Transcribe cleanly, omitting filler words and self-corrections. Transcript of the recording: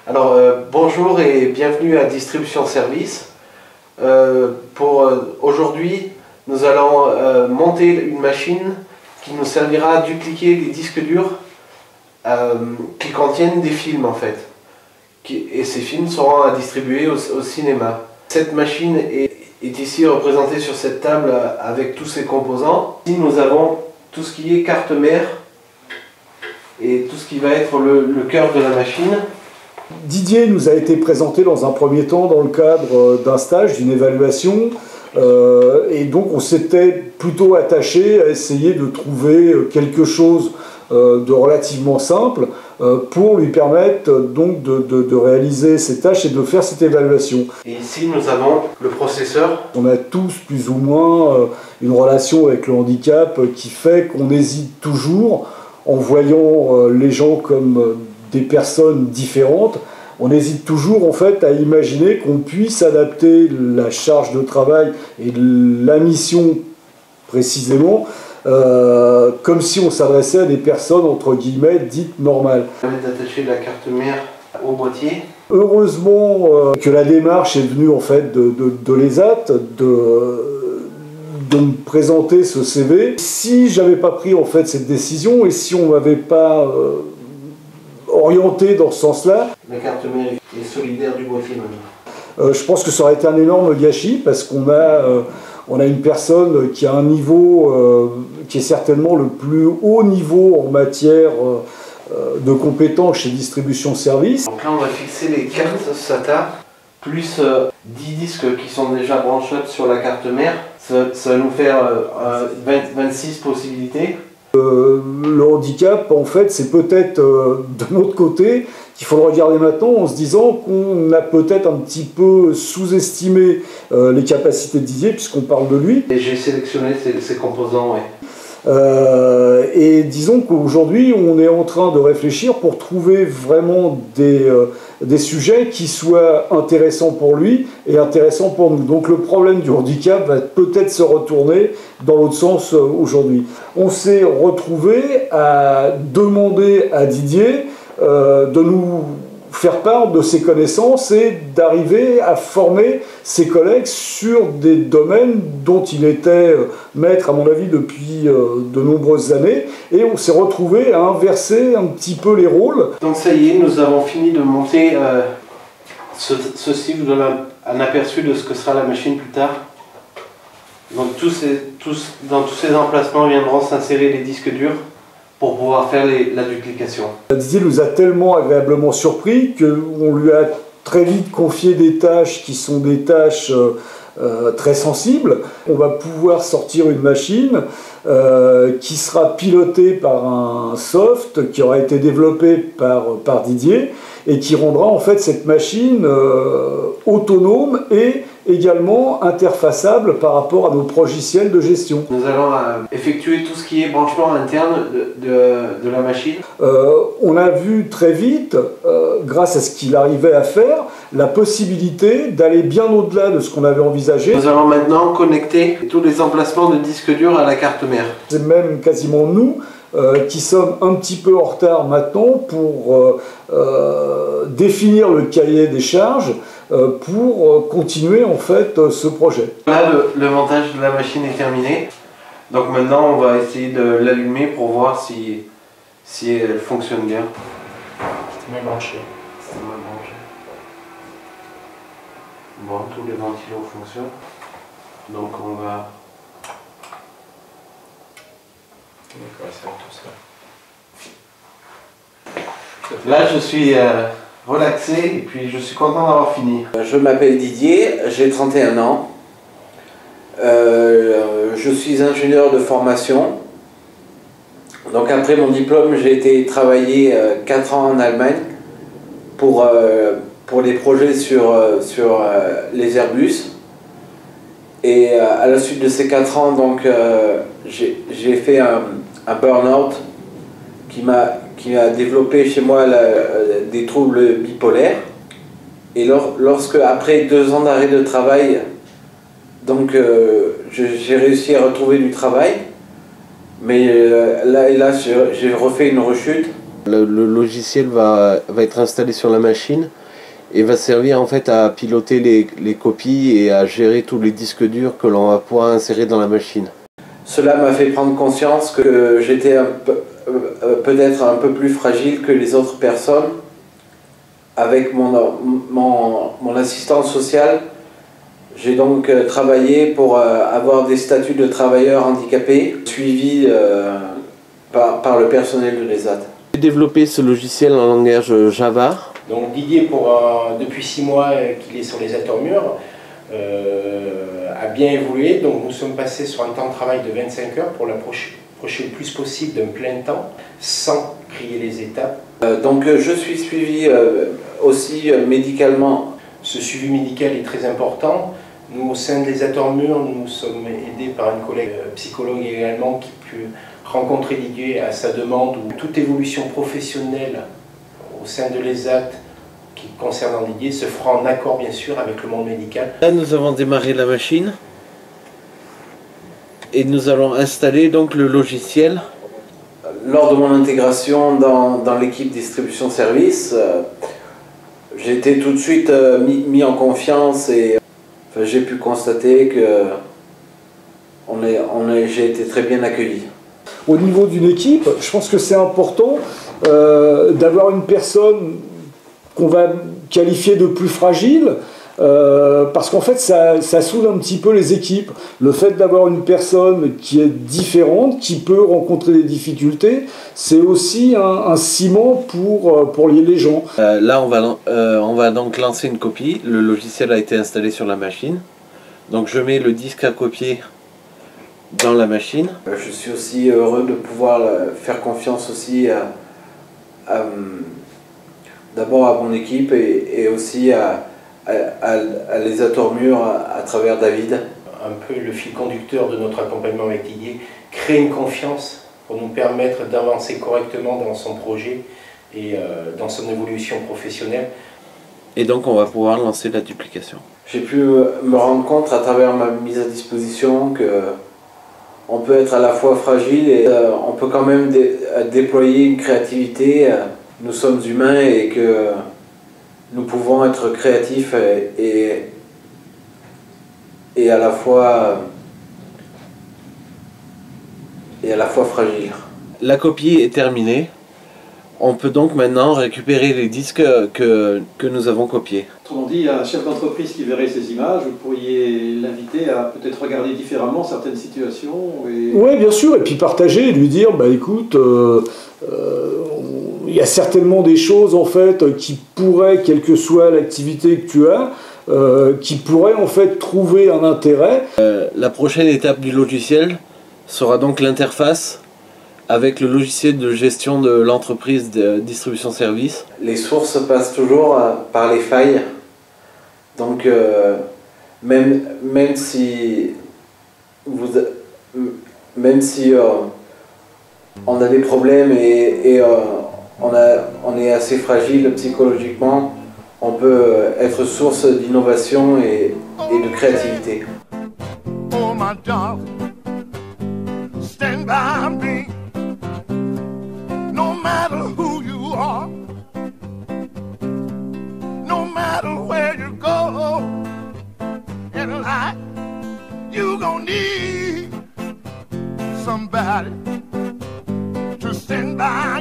Alors bonjour et bienvenue à Distribution Service. Aujourd'hui, nous allons monter une machine qui nous servira à dupliquer les disques durs qui contiennent des films en fait. Et ces films seront à distribuer au cinéma. Cette machine est ici représentée sur cette table avec tous ses composants. Ici nous avons tout ce qui est carte mère et tout ce qui va être le cœur de la machine. Didier nous a été présenté dans un premier temps dans le cadre d'un stage, d'une évaluation, et donc on s'était plutôt attaché à essayer de trouver quelque chose de relativement simple pour lui permettre donc de réaliser ses tâches et de faire cette évaluation. Et ici nous avons le processeur. On a tous plus ou moins une relation avec le handicap qui fait qu'on hésite toujours en voyant les gens comme des personnes différentes. On hésite toujours en fait à imaginer qu'on puisse adapter la charge de travail et la mission précisément comme si on s'adressait à des personnes entre guillemets dites normales. On va d'attacher la carte mère au boîtier. Heureusement que la démarche est venue en fait de l'ESAT, de me présenter ce CV. Si j'avais pas pris en fait cette décision et si on m'avait pas orienté dans ce sens-là, la carte mère est solidaire du boîtier maintenant. Je pense que ça aurait été un énorme gâchis parce qu'on a une personne qui a un niveau qui est certainement le plus haut niveau en matière de compétences chez Distribution Service. Donc là on va fixer les cartes SATA plus 10 disques qui sont déjà branchables sur la carte mère. Ça va nous faire 26 possibilités. Le handicap, en fait, c'est peut-être de notre côté qu'il faut le regarder maintenant en se disant qu'on a peut-être un petit peu sous-estimé les capacités de Didier, puisqu'on parle de lui. Et j'ai sélectionné ces composants, oui. Et disons qu'aujourd'hui, on est en train de réfléchir pour trouver vraiment des sujets qui soient intéressants pour lui et intéressants pour nous. Donc le problème du handicap va peut-être se retourner dans l'autre sens aujourd'hui. On s'est retrouvé à demander à Didier de nous faire part de ses connaissances et d'arriver à former ses collègues sur des domaines dont il était maître, à mon avis, depuis de nombreuses années. Et on s'est retrouvé à inverser un petit peu les rôles. Donc ça y est, nous avons fini de monter ceci, vous donnez un aperçu de ce que sera la machine plus tard. Donc dans tous ces emplacements viendront s'insérer les disques durs pour pouvoir faire la duplication. Didier nous a tellement agréablement surpris qu'on lui a très vite confié des tâches qui sont des tâches très sensibles. On va pouvoir sortir une machine qui sera pilotée par un soft qui aura été développé par Didier et qui rendra en fait cette machine autonome et également interfaçable par rapport à nos logiciels de gestion. Nous allons effectuer tout ce qui est branchement interne de la machine. On a vu très vite, grâce à ce qu'il arrivait à faire, la possibilité d'aller bien au-delà de ce qu'on avait envisagé. Nous allons maintenant connecter tous les emplacements de disques durs à la carte mère. C'est même quasiment nous qui sommes un petit peu en retard maintenant pour définir le cahier des charges pour continuer en fait ce projet. Là, le montage de la machine est terminé. Donc maintenant, on va essayer de l'allumer pour voir si elle fonctionne bien. C'est bien branché. C'est bien branché. Bon, tous les ventilos fonctionnent. Donc on va... D'accord, ça va tout ça. Là, je suis relaxé et puis je suis content d'avoir fini. Je m'appelle Didier, j'ai 31 ans. Je suis ingénieur de formation. Donc après mon diplôme, j'ai été travailler 4 ans en Allemagne pour des projets sur les Airbus. Et à la suite de ces 4 ans, donc, j'ai fait un burn-out qui a développé chez moi des troubles bipolaires. Et lorsque, après 2 ans d'arrêt de travail, donc j'ai réussi à retrouver du travail, mais là j'ai refait une rechute Le logiciel va être installé sur la machine et va servir en fait à piloter les copies et à gérer tous les disques durs que l'on va pouvoir insérer dans la machine. Cela m'a fait prendre conscience que j'étais peut-être un peu plus fragile que les autres personnes. Avec mon assistance sociale, j'ai donc travaillé pour avoir des statuts de travailleurs handicapés suivis par le personnel de l'ESAT. J'ai développé ce logiciel en langage Java. Donc Didier, depuis 6 mois qu'il est sur les Atomures, a bien évolué. Donc nous sommes passés sur un temps de travail de 25 heures pour l'approcher le plus possible d'un plein temps, sans crier les étapes. Donc je suis suivi aussi médicalement. Ce suivi médical est très important. Nous, au sein des Atomures, nous sommes aidés par une collègue psychologue également qui peut rencontrer Didier à sa demande, où toute évolution professionnelle au sein de l'ESAT qui concernant Didier se fera en accord bien sûr avec le monde médical. Là nous avons démarré la machine et nous allons installer donc le logiciel. Lors de mon intégration dans l'équipe distribution service, j'ai été tout de suite mis en confiance et j'ai pu constater que j'ai été très bien accueilli. Au niveau d'une équipe, je pense que c'est important d'avoir une personne qu'on va qualifier de plus fragile, parce qu'en fait ça soude un petit peu les équipes. Le fait d'avoir une personne qui est différente, qui peut rencontrer des difficultés, c'est aussi un ciment pour lier les gens. Là on va donc lancer une copie. Le logiciel a été installé sur la machine. Donc je mets le disque à copier dans la machine. Je suis aussi heureux de pouvoir faire confiance aussi d'abord à mon équipe et aussi à les Atomures à travers David. Un peu le fil conducteur de notre accompagnement avec Didier, créer une confiance pour nous permettre d'avancer correctement dans son projet et dans son évolution professionnelle. Et donc on va pouvoir lancer la duplication. J'ai pu me rendre compte à travers ma mise à disposition que on peut être à la fois fragile et on peut quand même déployer une créativité. Nous sommes humains et que nous pouvons être créatifs et à la fois fragiles. La copie est terminée. On peut donc maintenant récupérer les disques que nous avons copiés. Autrement dit, un chef d'entreprise qui verrait ces images, vous pourriez l'inviter à peut-être regarder différemment certaines situations. Oui, bien sûr, et puis partager, lui dire, bah écoute, il y a certainement des choses en fait qui pourraient, quelle que soit l'activité que tu as, qui pourraient en fait trouver un intérêt. La prochaine étape du logiciel sera donc l'interface avec le logiciel de gestion de l'entreprise de distribution service. Les sources passent toujours par les failles. Donc même si on a des problèmes et on est assez fragile psychologiquement, on peut être source d'innovation et de créativité. Oh my darling, stand by me. No matter who you are, no matter where you go in life, you gon' need somebody to stand by.